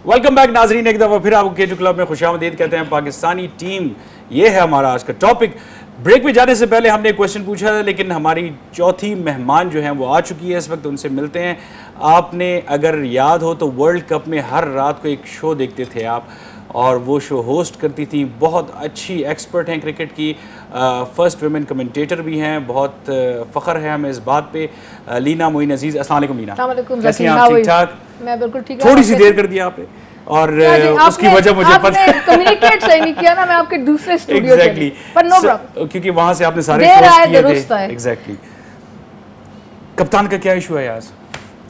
Welcome back नाजरीन, एक दफ़ा फिर आपको के2 क्लब में खुशामदीद कहते हैं। पाकिस्तानी टीम, ये है हमारा आज का टॉपिक। ब्रेक में जाने से पहले हमने एक क्वेश्चन पूछा था, लेकिन हमारी चौथी मेहमान जो हैं वो आ चुकी है इस वक्त, उनसे मिलते हैं। आपने अगर याद हो तो वर्ल्ड कप में हर रात को एक शो देखते थे आप, और वो शो होस्ट करती थी, बहुत अच्छी एक्सपर्ट हैं क्रिकेट की, फर्स्ट वुमेन कमेंटेटर भी हैं। बहुत फ़ख्र है हमें इस बात पे। लीना मोइन अजीज़, अस्सलाम वालेकुम लीना, कैसी हैं आप? ठीक ठाक? मैं बिल्कुल ठीक। थोड़ी सी देर कर दी आपने, और उसकी वजह मुझे पता है, कम्युनिकेट सही नहीं किया ना, मैं आपके दूसरे स्टूडियो एग्जैक्टली, पर नो प्रॉब्लम, क्योंकि वहां से आपने सारे शोज किए थे। एग्जैक्टली। कप्तान का क्या इशू है यार?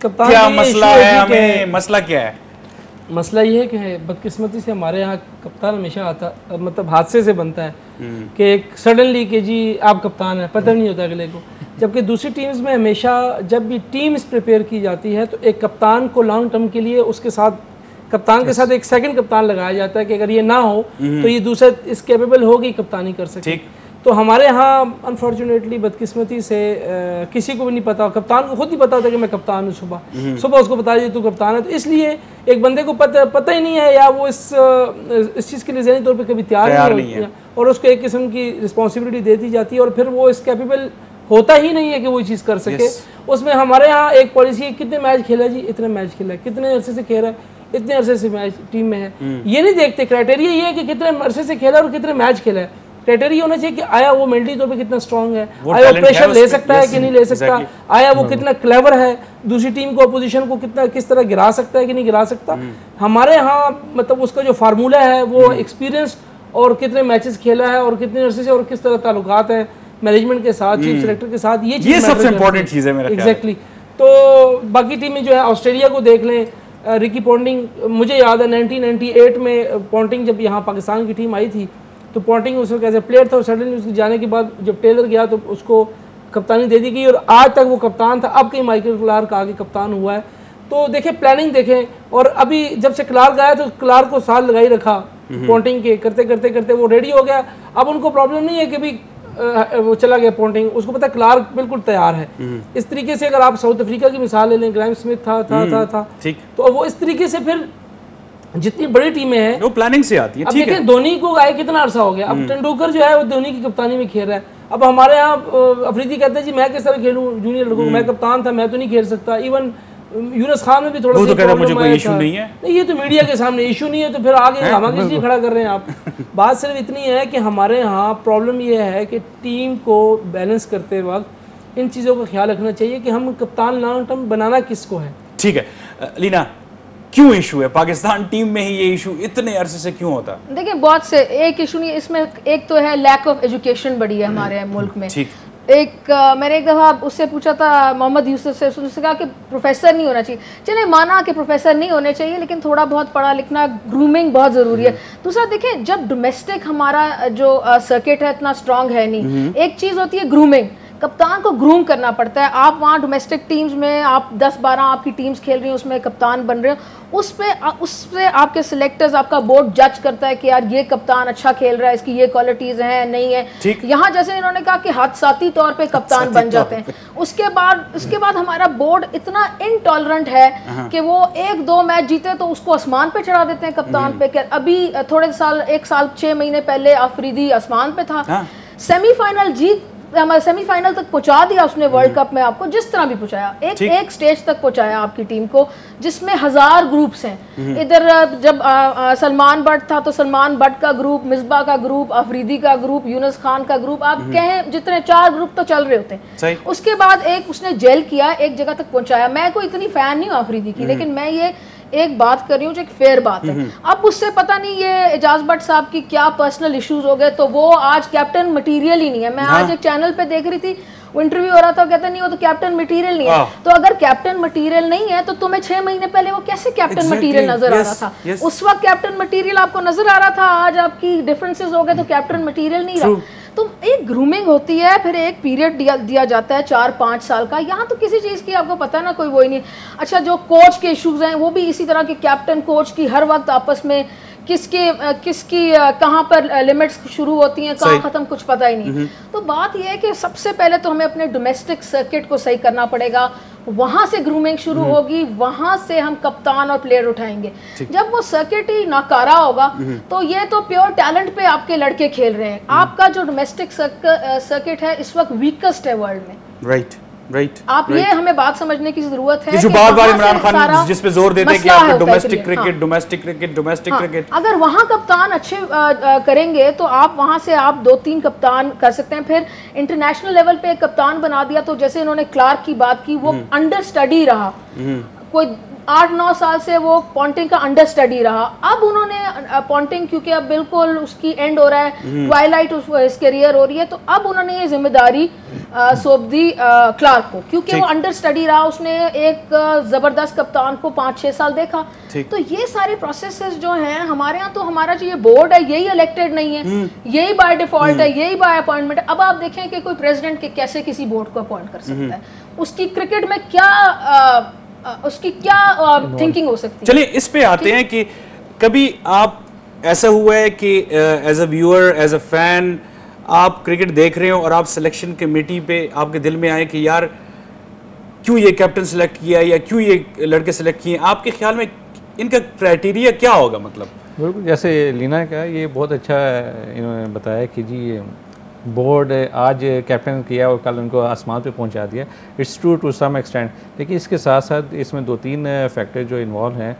कप्तान क्या मसला है? हमें मसला क्या है? मसला ये है कि बदकिस्मती से हमारे यहाँ कप्तान हमेशा आता, मतलब हादसे से बनता है कि एक सडनली कि जी आप कप्तान हैं, पता नहीं होता अगले को। जबकि दूसरी टीम्स में हमेशा जब भी टीम्स प्रिपेयर की जाती है तो एक कप्तान को लॉन्ग टर्म के लिए उसके साथ, कप्तान के साथ एक सेकंड कप्तान लगाया जाता है कि अगर ये ना हो तो ये दूसरा इस कैपेबल होगी कप्तानी कर सके। तो हमारे यहाँ अनफॉर्चुनेटली बदकिस्मती से किसी को भी नहीं पता, कप्तान को खुद ही पता होता कि मैं कप्तान हूँ। सुबह उसको बता दिया तू कप्तान है, तो इसलिए एक बंदे को पता ही नहीं है, या वो इस चीज़ के लिए ज़हनी तौर पे कभी तैयार नहीं है, और उसको एक किस्म की रिस्पॉन्सिबिलिटी दे दी जाती है, और फिर वो इस कैपेबल होता ही नहीं है कि वो चीज़ कर सके। उसमें हमारे यहाँ एक पॉलिसी है, कितने मैच खेला जी, इतने मैच खेला है, कितने अरसे से खेल रहा है, इतने अरसे से मैच टीम में है। ये नहीं देखते, क्राइटेरिया ये है कि कितने अरसे से खेला और कितने मैच खेला है। क्राइटेरिया होना चाहिए कि आया वो मेंटली तौर पे कितना स्ट्रांग है, आया वो प्रेशर ले सकता है कि नहीं ले सकता, आया वो कितना क्लेवर है, दूसरी टीम को, अपोजिशन को कितना किस तरह गिरा सकता है कि नहीं गिरा सकता। हमारे यहाँ मतलब उसका जो फार्मूला है वो एक्सपीरियंस और कितने मैचेस खेला है और कितने अरसे से और किस तरह ताल्लुकात है मैनेजमेंट के साथ, चीफ सेलेक्टर के साथ, ये सबसे इंपॉर्टेंट चीज़ है मेरा ख्याल। एग्जैक्टली। तो बाकी टीमें जो है, ऑस्ट्रेलिया को देख लें, रिकी पॉन्टिंग, मुझे याद है 1998 में पॉन्टिंग जब यहाँ पाकिस्तान की टीम आई थी तो पॉन्टिंग उस वक्त एज ए प्लेयर था, और सडनली उसके जाने के बाद जब टेलर गया तो उसको कप्तानी दे दी गई, और आज तक वो कप्तान था। अब कहीं माइकल क्लार्क आगे कप्तान हुआ है। तो देखें, प्लानिंग देखें, और अभी जब से क्लार्क आया तो क्लार्क को साल लगाई रखा पॉन्टिंग के, करते करते करते वो रेडी हो गया। अब उनको प्रॉब्लम नहीं है कि भी वो चला गया पॉन्टिंग, उसको पता है क्लार्क बिल्कुल तैयार है। इस तरीके से अगर आप साउथ अफ्रीका की मिसाल ले लें, ग्राइम स्मिथ था तो वो इस तरीके से फिर जितनी बड़ी टीमें हैं वो प्लानिंग से आती है। अब देखिए धोनी को आए कितना अरसा हो गया, अब तेंदुलकर जो है वो धोनी की कप्तानी में खेल रहा है। अब हमारे यहाँ अफरीदी कहते हैं जी मैं किस तरह खेलूं जूनियर लड़कों को, मैं कप्तान था, मैं तो नहीं खेल सकता। इवन यूनुस खान में भी थोड़ा सा मुझे कोई इशू नहीं है। नहीं, ये तो मीडिया के सामने इशू नहीं है, तो फिर आगे हम किस लिए खड़ा कर रहे हैं आप? बात सिर्फ इतनी है कि हमारे यहाँ प्रॉब्लम ये है कि टीम को बैलेंस करते वक्त इन चीज़ों का ख्याल रखना चाहिए कि हम कप्तान लॉन्ग टर्म बनाना किसको है। ठीक है लीना, क्यों इशू है पाकिस्तान टीम में ही, ये इशू इतने अरसे से क्यों होता है? देखिए बहुत से, एक इशू नहीं, इसमें एक तो है लैक ऑफ एजुकेशन बड़ी है हमारे मुल्क में। एक मैंने एक दफ़ा उससे पूछा था, मोहम्मद यूसुफ से, उसने कहा कि प्रोफेसर नहीं होना चाहिए। चले माना कि प्रोफेसर नहीं होने चाहिए, लेकिन थोड़ा बहुत पढ़ा लिखना, ग्रूमिंग बहुत ज़रूरी है। दूसरा देखें, जब डोमेस्टिक हमारा जो सर्किट है इतना स्ट्रांग है नहीं, एक चीज़ होती है ग्रूमिंग, कप्तान को ग्रूम करना पड़ता है। आप वहाँ डोमेस्टिक टीम्स में आप 10-12 आपकी टीम्स खेल रही हैं, उसमें कप्तान बन रहे हो, उससे आपके सिलेक्टर्स, आपका बोर्ड जज करता है कि यार ये कप्तान अच्छा खेल रहा है, इसकी ये क्वालिटीज़ हैं, नहीं है। यहाँ जैसे इन्होंने कहा कि हादसाती तौर पे कप्तान बन जाते हैं, उसके बाद हमारा बोर्ड इतना इनटॉलरेंट है कि वो 1-2 मैच जीते तो उसको आसमान पे चढ़ा देते हैं कप्तान पे। अभी थोड़े साल, 1 साल 6 महीने पहले अफरीदी आसमान पे था, सेमीफाइनल जीत, हमारे सेमीफाइनल तक पहुंचा दिया उसने वर्ल्ड कप में, आपको जिस तरह भी पहुंचाया, एक स्टेज तक पहुंचाया आपकी टीम को, जिसमें 1000 ग्रुप्स हैं। इधर जब सलमान बट था तो सलमान बट का ग्रुप, मिसबा का ग्रुप, अफरीदी का ग्रुप, यूनुस खान का ग्रुप, आप कहें जितने 4 ग्रुप तो चल रहे होते हैं। उसके बाद एक उसने जेल किया, एक जगह तक पहुंचाया। मैं कोई इतनी फैन नहीं हूँ अफरीदी की, लेकिन मैं ये एक बात कर रही हूँ जो एक फेयर बात है। अब उससे पता नहीं ये एजाज भट्ट साहब की क्या पर्सनल इश्यूज हो गए, तो वो आज कैप्टन मटीरियल ही नहीं है। मैं आज एक चैनल पे देख रही थी, वो इंटरव्यू हो रहा था, कहते नहीं वो तो कैप्टन मटीरियल नहीं है। तो अगर कैप्टन मटीरियल नहीं है तो तुम्हें 6 महीने पहले वो कैसे कैप्टन मटीरियल नजर आ रहा था? उस वक्त कैप्टन मटीरियल आपको नजर आ रहा था, आज आपकी डिफरेंसेस हो गए तो कैप्टन मटीरियल नहीं रहा। तो एक ग्रूमिंग होती है, फिर एक पीरियड दिया जाता है 4-5 साल का। यहाँ तो किसी चीज़ की आपको पता ना, कोई वो ही नहीं। अच्छा, जो कोच के इश्यूज हैं वो भी इसी तरह के, कैप्टन कोच की हर वक्त आपस में किसकी कहाँ पर लिमिट्स शुरू होती हैं, कहाँ ख़त्म, कुछ पता ही नहीं। तो बात यह है कि सबसे पहले तो हमें अपने डोमेस्टिक सर्किट को सही करना पड़ेगा। वहां से ग्रूमिंग शुरू होगी, वहां से हम कप्तान और प्लेयर उठाएंगे। जब वो सर्किट ही नाकारा होगा तो ये तो प्योर टैलेंट पे आपके लड़के खेल रहे हैं। आपका जो डोमेस्टिक सर्किट है इस वक्त वीकेस्ट है वर्ल्ड में। राइट राइट आप ये हमें बात समझने की जरूरत है कि जो बार-बार इमरान खान जिस पे जोर देते हैं कि आपका domestic cricket, domestic cricket, domestic cricket, अगर वहां कप्तान अच्छे करेंगे तो आप वहां से आप 2-3 कप्तान कर सकते हैं। फिर इंटरनेशनल लेवल पे एक कप्तान बना दिया तो जैसे इन्होंने क्लार्क की बात की, वो अंडर स्टडी रहा, कोई 8-9 साल से वो पॉन्टिंग का अंडर स्टडी रहा। अब उन्होंने पॉन्टिंग क्योंकि अब बिल्कुल उसकी एंड हो रहा है, ट्वाइलाइट उस करियर हो रही है, तो अब उन्होंने ये जिम्मेदारी सौंप दी क्लार्क को, क्योंकि वो अंडर स्टडी रहा, उसने एक जबरदस्त कप्तान को 5-6 साल देखा। तो ये सारे प्रोसेसेस जो हैं हमारे यहाँ, तो हमारा जो ये बोर्ड है यही इलेक्टेड नहीं है, यही बाय डिफॉल्ट है, यही बाय अपॉइंटमेंट है। अब आप देखें कि कोई प्रेसिडेंट के कैसे किसी बोर्ड को अपॉइंट कर सकता है, उसकी क्रिकेट में क्या उसकी क्या थिंकिंग हो सकती है। चलिए इस पे आते हैं कि कभी आप ऐसा हुआ है कि as a viewer, as a fan आप क्रिकेट देख रहे हो और आप सिलेक्शन कमेटी पे आपके दिल में आए कि यार क्यों ये कैप्टन सेलेक्ट किया या क्यों ये लड़के सेलेक्ट किए, आपके ख्याल में इनका क्राइटेरिया क्या होगा? मतलब बिल्कुल जैसे लीना का ये बहुत अच्छा इन्होंने बताया कि जी बोर्ड आज कैप्टन किया और कल उनको आसमान पे पहुंचा दिया। It's true to some extent, लेकिन इसके साथ साथ इसमें 2-3 फैक्टर जो इन्वॉल्व हैं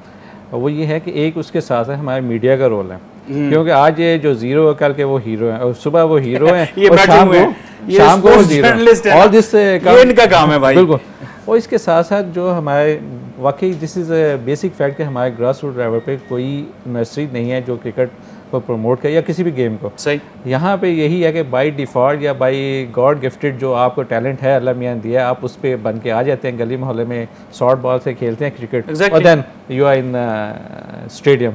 वो ये है कि एक उसके साथ साथ हमारे मीडिया का रोल है, क्योंकि आज ये जो जीरो है कल के वो हीरो हैं, और सुबह वो हीरो हैं और शाम को वो जीरो। ऑल दिस इनका काम है भाई। बिल्कुल। और इसके साथ साथ जो हमारे वाकई दिस इज़ बेसिक फैक्ट कि हमारे ग्रास रूट लेवल पे कोई यूनिवर्सिटी नहीं है जो क्रिकेट को प्रमोट करे या किसी भी गेम को। सही। यहाँ पे यही है कि बाय डिफ़ॉल्ट या बाय गॉड गिफ्टेड जो आपको टैलेंट है अल्लाह मियाँ दिया, आप उस पर बन के आ जाते हैं, गली मोहल्ले में शॉर्ट बॉल से खेलते हैं क्रिकेट, और then you are in stadium.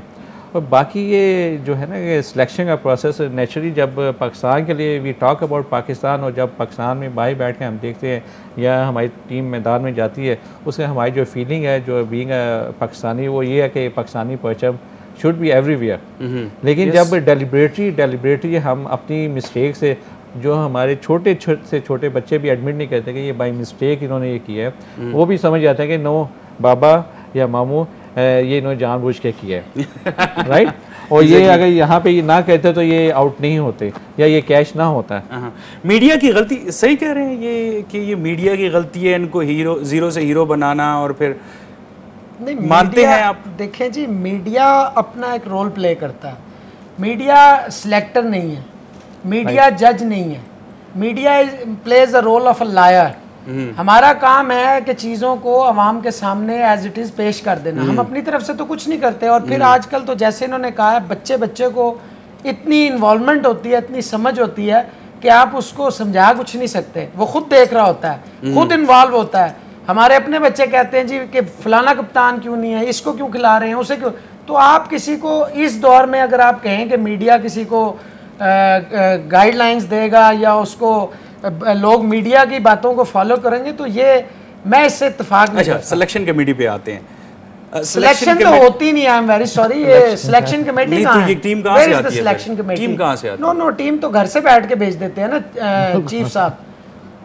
और बाकी ये जो है ना ये सिलेक्शन का प्रोसेस नेचुरली जब पाकिस्तान के लिए वी टॉक अबाउट पाकिस्तान, और जब पाकिस्तान में बाहर बैठ के हम देखते हैं या हमारी टीम मैदान में जाती है, उससे हमारी जो फीलिंग है जो बीइंग पाकिस्तानी वो ये है कि पाकिस्तानी परचम शुड बी एवरीवेयर। लेकिन जब डेलिबरेटली हम अपनी मिस्टेक से, जो हमारे छोटे से छोटे बच्चे भी एडमिट नहीं करते कि ये बाई मिस्टेक इन्होंने ये किया है, वो भी समझ जाते हैं कि नो बाबा या मामू ये इन्होंने जानबूझ के किया है राइट। और ये अगर यहाँ पे ये ना कहते तो ये आउट नहीं होते या ये कैच ना होता है। मीडिया की गलती, सही कह रहे हैं ये कि ये मीडिया की गलती है इनको हीरो जीरो से हीरो बनाना, और फिर नहीं मानते हैं आप? देखें जी, मीडिया अपना एक रोल प्ले करता है। मीडिया सिलेक्टर नहीं है, मीडिया जज नहीं है, media plays a role of a liar. हमारा काम है कि चीज़ों को आवाम के सामने एज इट इज़ पेश कर देना, हम अपनी तरफ से तो कुछ नहीं करते। और फिर आजकल तो जैसे इन्होंने कहा है, बच्चे को इतनी इन्वॉल्वमेंट होती है, इतनी समझ होती है कि आप उसको समझा कुछ नहीं सकते, वो खुद देख रहा होता है, खुद इन्वॉल्व होता है। हमारे अपने बच्चे कहते हैं जी कि फलाना कप्तान क्यों नहीं है, इसको क्यों खिला रहे हैं, उसे क्यों। तो आप किसी को इस दौर में अगर आप कहें कि मीडिया किसी को गाइडलाइंस देगा या उसको लोग मीडिया की बातों को फॉलो करेंगे, तो ये मैं इससे इत्तेफाक नहीं करता। सिलेक्शन कमेटी पे आते हैं। सिलेक्शन तो होती नहीं है, आई एम वेरी सॉरी। ये सिलेक्शन कमेटी कहाँ है? टीम कहाँ से आती है? सिलेक्शन कमेटी टीम कहाँ से आती है? नो टीम तो घर से बैठ के भेज देते हैं ना चीफ साहब।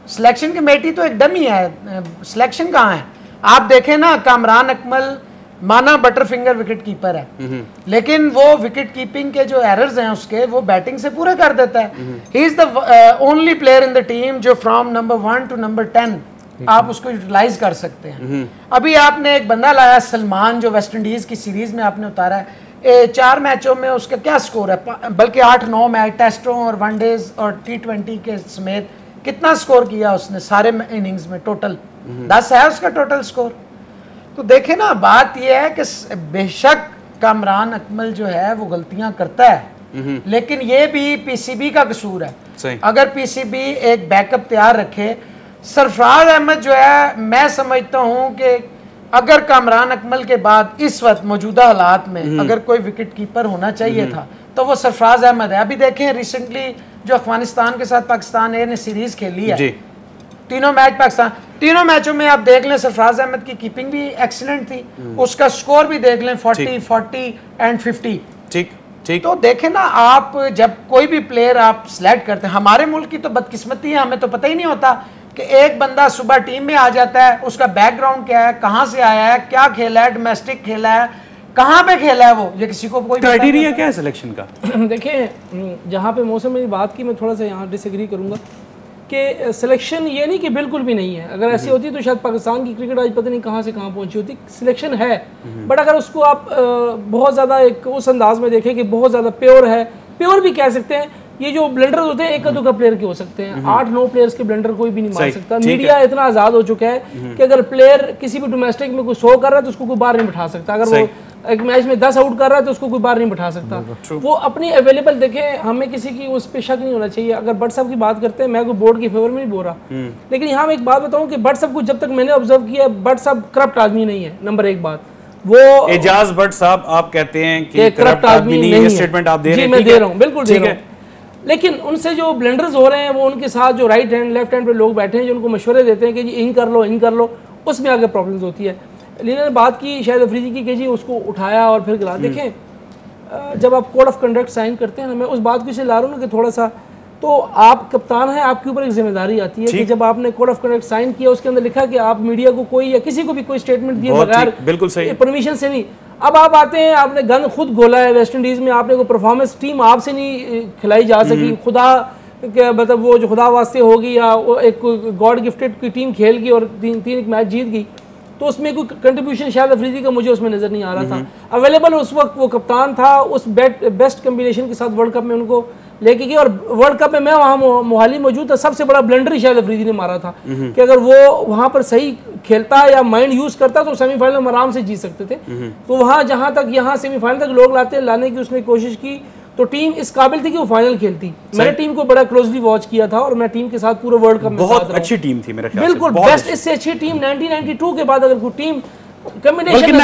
सिलेक्शन कमेटी तो एक डमी है, सिलेक्शन कहाँ है? आप देखें ना, कामरान अकमल माना बटरफिंगर विकेट कीपर है, लेकिन वो विकेट कीपिंग के जो एरर्स हैं उसके वो बैटिंग से पूरे कर देता है। He is the only player in the team जो फ्रॉम नंबर 1 to नंबर 10 आप उसको यूटिलाइज कर सकते हैं। अभी आपने एक बंदा लाया सलमान, जो वेस्ट इंडीज की सीरीज में आपने उतारा है, 4 मैचों में उसका क्या स्कोर है, बल्कि 8-9 मैच टेस्टों और वनडेज और T20 के समेत कितना स्कोर किया उसने सारे इनिंग्स में? टोटल 10 है उसका टोटल स्कोर। तो देखे ना, बात यह है कि बेशक कामरान अकमल जो है वो गलतियां करता है, लेकिन ये भी पीसीबी का कसूर है। अगर पीसीबी एक बैकअप तैयार रखे, सरफराज अहमद जो है, मैं समझता हूं कि अगर कामरान अकमल के बाद इस वक्त मौजूदा हालात में अगर कोई विकेट कीपर होना चाहिए था तो वो सरफराज अहमद है। अभी देखें रिसेंटली जो अफगानिस्तान के साथ पाकिस्तान ने सीरीज खेली है, तीनों मैच पाकिस्तान, तीनों मैचों में आप देख लें सरफराज अहमद की कीपिंग भी एक्सीलेंट थी, उसका स्कोर भी देख लें 40 एंड 50। ठीक ठीक। तो देखें ना, आप जब कोई भी प्लेयर आप सिलेक्ट करते हैं, हमारे मुल्क की तो बदकिस्मती है, हमें तो पता ही नहीं होता कि एक बंदा सुबह टीम में आ जाता है, उसका बैकग्राउंड क्या है, कहाँ से आया है, क्या खेला है, डोमेस्टिक खेला है, कहाँ पे खेला है, वो ये किसी को कोई क्राइटेरिया क्या है सिलेक्शन का? देखिए जहाँ पे मौसम मेरी बात की, मैं थोड़ा सा यहाँ डिसएग्री करूँगा कि सिलेक्शन ये नहीं कि बिल्कुल भी नहीं है। अगर ऐसी होती तो शायद पाकिस्तान की क्रिकेट आज पता नहीं कहाँ से कहाँ पहुँची होती। सिलेक्शन है, बट अगर उसको आप बहुत ज़्यादा एक उस अंदाज में देखें कि बहुत ज़्यादा प्योर है, प्योर भी कह सकते हैं, ये जो ब्लेंडर्स होते हैं एक दो का प्लेयर के हो सकते हैं, 8-9 प्लेयर्स के ब्लेंडर कोई भी नहीं मार सकता। मीडिया इतना आज़ाद हो चुका है कि अगर प्लेयर किसी भी डोमेस्टिक में कोई 100 कर रहा है तो उसको कोई बाहर नहीं बिठा सकता। अगर वो एक मैच में 10 आउट कर रहा है तो उसको कोई बाहर नहीं बिठा सकता। वो अपनी अवेलेबल देखें, हमें किसी की उस पे शक नहीं होना चाहिए। अगर बट साहब की बात करते हैं, मैं कोई बोर्ड के फेवर में नहीं बोल रहा, लेकिन यहाँ मैं एक बात बताऊँ कि बट साहब को जब तक मैंने ऑब्जर्व किया, बट साहब करप्ट आदमी नहीं है। नंबर एक बात, वो एजाज भट्ट साहब आप कहते हैं कि करप्ट आदमी नहीं है, स्टेटमेंट आप दे रहे हैं? मैं दे रहा हूँ, बिल्कुल दे रहा हूँ। लेकिन उनसे जो ब्लेंडर्स हो रहे हैं, वो उनके साथ जो राइट हैंड लेफ्ट हैंड पे लोग बैठे हैं जो उनको मशवरे देते हैं कि जी इन कर लो, उसमें आगे प्रॉब्लम्स होती है। लीना ने बात की शायद अफरीदी की कि जी उसको उठाया और फिर गिरा। देखें जब आप कोड ऑफ कंडक्ट साइन करते हैं ना, मैं उस बात को इसे ला रहा हूँ ना कि थोड़ा सा, तो आप कप्तान हैं, आपके ऊपर एक जिम्मेदारी आती है कि जब आपने कोड ऑफ कंडक्ट साइन किया, उसके अंदर लिखा कि आप मीडिया को कोई या किसी को भी कोई स्टेटमेंट दिए बगैर, बिल्कुल सही, परमिशन से नहीं। अब आप आते हैं, आपने गंद खुद घोला है वेस्ट इंडीज़ में, आपने कोई परफॉर्मेंस टीम आपसे नहीं खिलाई जा सकी, खुदा मतलब वो जो खुदा वास्ते होगी या वो एक गॉड गिफ्टेड की टीम खेल गई और तीन एक मैच जीत गई, तो उसमें कोई कंट्रीब्यूशन शायद अफरीदी का मुझे उसमें नज़र नहीं आ रहा था। अवेलेबल उस वक्त वो कप्तान था, उस बेस्ट कम्बिनेशन के साथ वर्ल्ड कप में उनको लेके गए, और वर्ल्ड कप में मैं वहाँ मोहाली मौजूद था, सबसे बड़ा ब्लंडर ही शायद अफरीदी ने मारा था कि अगर वो वहाँ पर सही खेलता या माइंड यूज़ करता तो सेमीफाइनल में आराम से जीत सकते थे। तो वहाँ जहाँ तक यहाँ सेमीफाइनल तक लोग लाने की उसने कोशिश की, तो टीम इस काबिल थी कि वो फाइनल खेलती। मैंने टीम को बड़ा क्लोजली वॉच किया था और मैं टीम के साथ पूरे वर्ल्ड कप में बहुत अच्छी टीम थी मेरे ख्याल से, बिल्कुल बेस्ट, इससे अच्छी टीम 1992 के बाद अगर कोई टीम कॉम्बिनेशन